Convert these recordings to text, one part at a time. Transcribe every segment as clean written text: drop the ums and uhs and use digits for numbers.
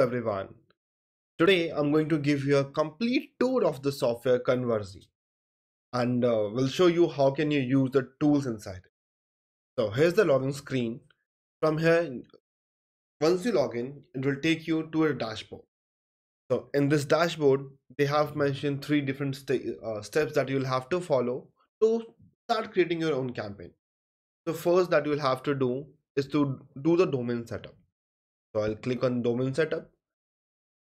everyone. Today I'm going to give you a complete tour of the software Converzee and we'll show you how can you use the tools inside it. So here's the login screen. From here, once you log in, it will take you to a dashboard. So in this dashboard, they have mentioned three different steps that you'll have to follow to start creating your own campaign. The first that you'll have to do is to do the domain setup. So I'll click on domain setup.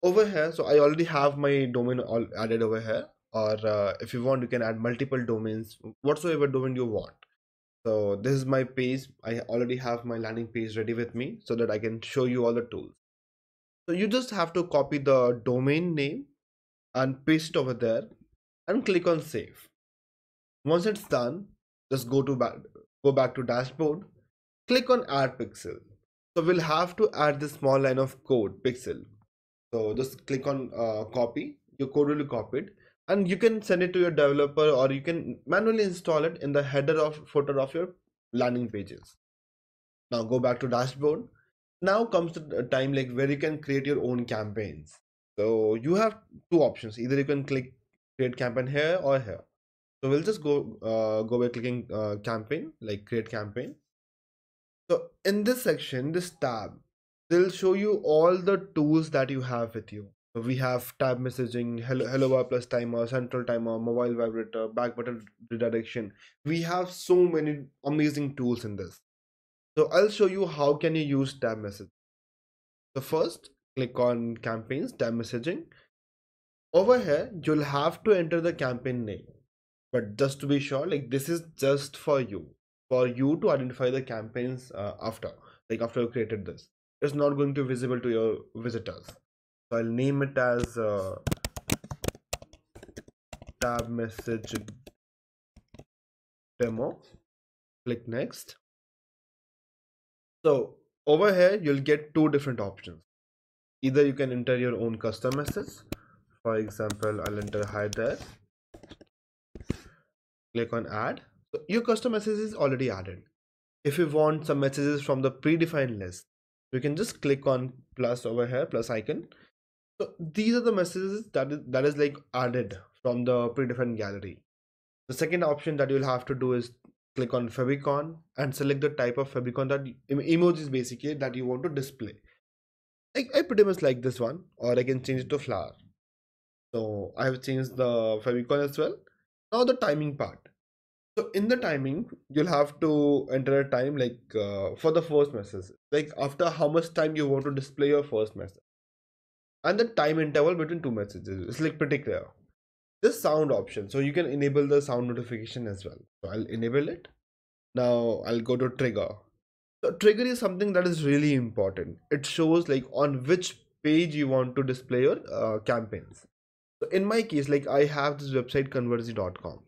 Over here, so I already have my domain all added over here, or if you want you can add multiple domains, whatsoever domain you want. So this is my page. I already have my landing page ready with me so that I can show you all the tools. So you just have to copy the domain name and paste it over there and click on save. Once it's done, just go back to dashboard, click on add pixel. So we'll have to add this small line of code pixel. So just click on copy, your code will be copied and you can send it to your developer or you can manually install it in the header or footer of your landing pages. Now go back to dashboard. Now comes the time like where you can create your own campaigns. So you have two options. Either you can click create campaign here or here. So we'll just go by clicking campaign, like create campaign. So in this section, this tab, they'll show you all the tools that you have with you. So we have tab messaging, Hellobar plus timer, central timer, mobile vibrator, back button redirection. We have so many amazing tools in this. So I'll show you how can you use tab message. So first, click on campaigns, tab messaging. Over here, you'll have to enter the campaign name. But just to be sure, like this is just for you to identify the campaigns after you created this. It's not going to be visible to your visitors. So I'll name it as tab message demo. Click next. So over here you'll get two different options. Either you can enter your own custom message. For example, I'll enter hi there. Click on add. So your custom message is already added. If you want some messages from the predefined list, you can just click on plus over here, plus icon. So these are the messages that is like added from the predefined gallery. The second option that you'll have to do is click on favicon and select the type of favicon that emojis basically that you want to display. I pretty much like this one, or I can change it to flower. So I have changed the favicon as well. Now the timing part. So in the timing, you'll have to enter a time like for the first message, like after how much time you want to display your first message, and the time interval between two messages. It's like pretty clear. This sound option, so you can enable the sound notification as well. So I'll enable it. Now I'll go to trigger. So trigger is something that is really important. It shows like on which page you want to display your campaigns. So in my case, like I have this website conversee.com.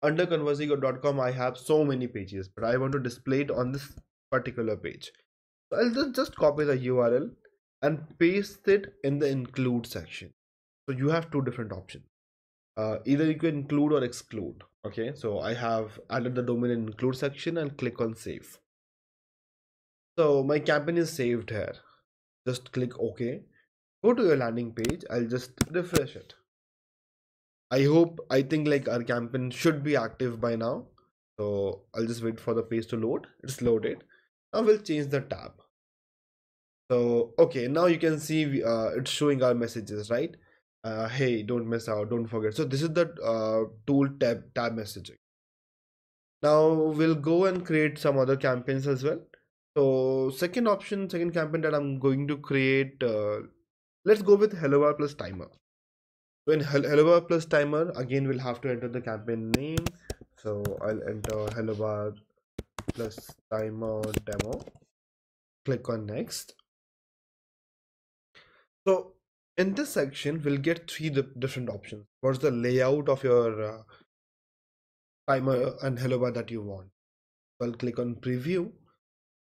Under conversee.com I have so many pages, but I want to display it on this particular page. So I'll just copy the URL and paste it in the include section. So you have two different options. Either you can include or exclude. Okay, so I have added the domain in include section and click on save. So my campaign is saved here. Just click OK. Go to your landing page. I'll just refresh it. I think like our campaign should be active by now. So I'll just wait for the page to load. It's loaded. Now we'll change the tab. So okay, now you can see it's showing our messages, right? Hey, don't miss out, don't forget. So this is the tool tab messaging. Now we'll go and create some other campaigns as well. So second campaign that I'm going to create, let's go with Hellobar plus timer. So in Hellobar plus timer, again we'll have to enter the campaign name. So I'll enter Hellobar plus timer demo. Click on next. So in this section, we'll get three different options. What's the layout of your timer and Hellobar that you want? So I'll click on preview.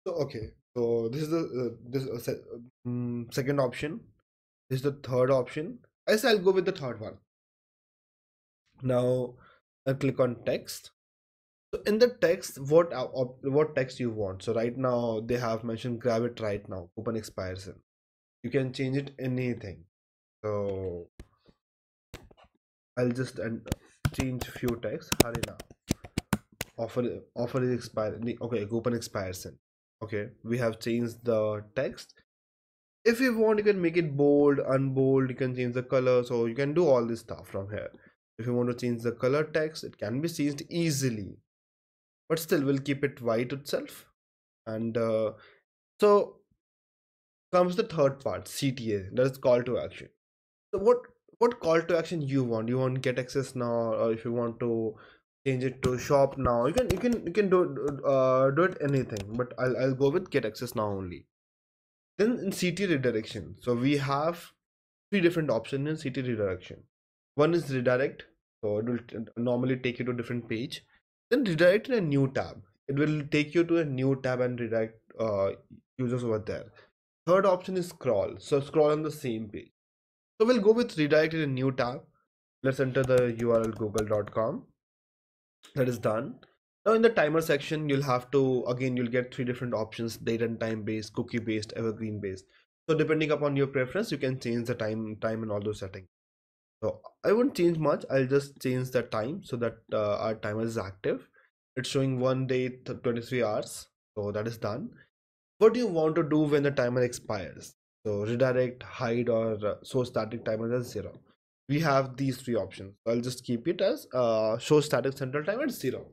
So okay, so this is the second option. This is the third option. I'll go with the third one. Now I'll click on text. So in the text, what text you want? So right now they have mentioned grab it right now. Open expires in. you can change it anything. So I'll just change few text. Hurry now. Offer is expired. Okay, coupon expires in. Okay, we have changed the text. If you want, you can make it bold, unbold. You can change the color. So you can do all this stuff from here. If you want to change the color text, it can be changed easily. But still, we'll keep it white itself. And so comes the third part, CTA. That is call to action. So what call to action you want? You want get access now, or if you want to change it to shop now, you can do it anything. But I'll go with get access now only. Then in CT redirection, so we have three different options in CT redirection. One is redirect, so it will normally take you to a different page. Then redirect in a new tab. It will take you to a new tab and redirect users over there. Third option is scroll. So scroll on the same page. So we'll go with redirect in a new tab. Let's enter the URL google.com. That is done. Now in the timer section, you'll have to, again, you'll get three different options: date and time based, cookie based, evergreen based. So depending upon your preference, you can change the time and all those settings. So I won't change much. I'll just change the time so that our timer is active. It's showing 1 day 23 hours. So that is done. What do you want to do when the timer expires? So redirect, hide, or show static timer as 0. We have these three options. I'll just keep it as show static central timer at 0.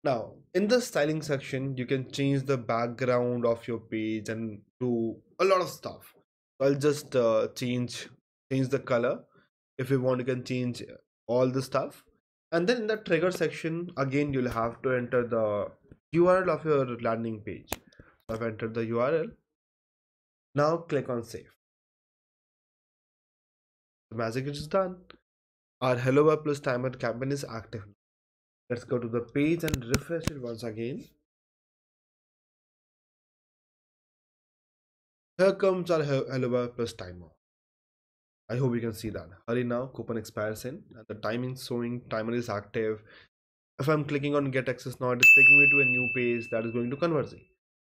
Now in the styling section, you can change the background of your page and do a lot of stuff. So I'll just change the color. If you want, you can change all the stuff. And then in the trigger section, again, you'll have to enter the URL of your landing page. So I've entered the URL. Now click on save. The magic is done. Our Hellobar Plus timer campaign is active. Let's go to the page and refresh it once again. Here comes our Hellobar Plus timer. I hope you can see that. Hurry now, coupon expires in, and the timing showing timer is active. If I'm clicking on get access now, it is taking me to a new page that is going to Conversee.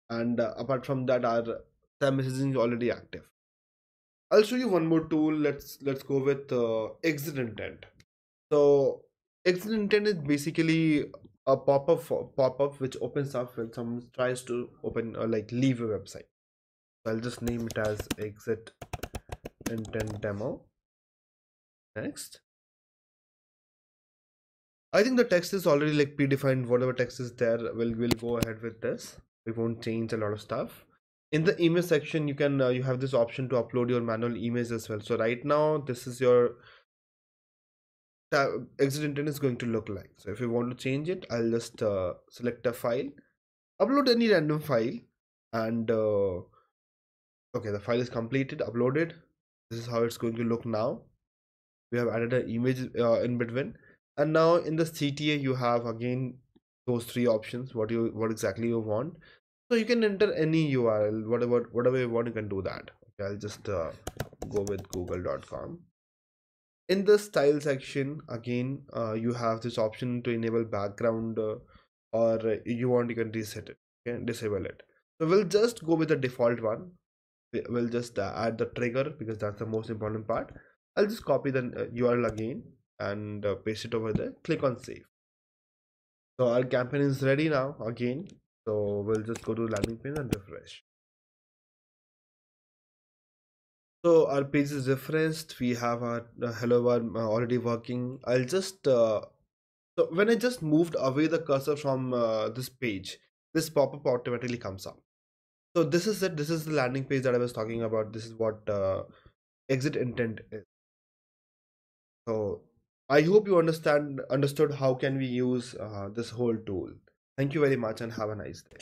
And apart from that, our time messaging is already active. I'll show you one more tool. Let's go with exit intent. So exit intent is basically a pop-up which opens up when someone tries to open or like leave a website. So I'll just name it as exit intent demo. Next. I think the text is already like predefined. Whatever text is there, we'll go ahead with this. We won't change a lot of stuff. In the image section, you can you have this option to upload your manual image as well. So right now, this is your exit intent is going to look like. So if you want to change it, I'll just select a file, upload any random file, and okay, the file is completed, uploaded. This is how it's going to look now. We have added an image in between, and now in the CTA you have again those three options. What exactly you want. So you can enter any URL, whatever you want, you can do that. Okay, I'll just go with google.com. In the style section, again, you have this option to enable background, or you want, you can reset it, okay, disable it. So we'll just go with the default one. We'll just add the trigger because that's the most important part. I'll just copy the URL again and paste it over there. Click on save. So our campaign is ready now again. So we'll just go to landing page and refresh. So our page is refreshed. We have our Hellobar already working. I'll just so when I just moved away the cursor from this page, this pop-up automatically comes up. So this is it. This is the landing page that I was talking about. This is what exit intent is. So I hope you understood how can we use this whole tool. Thank you very much and have a nice day.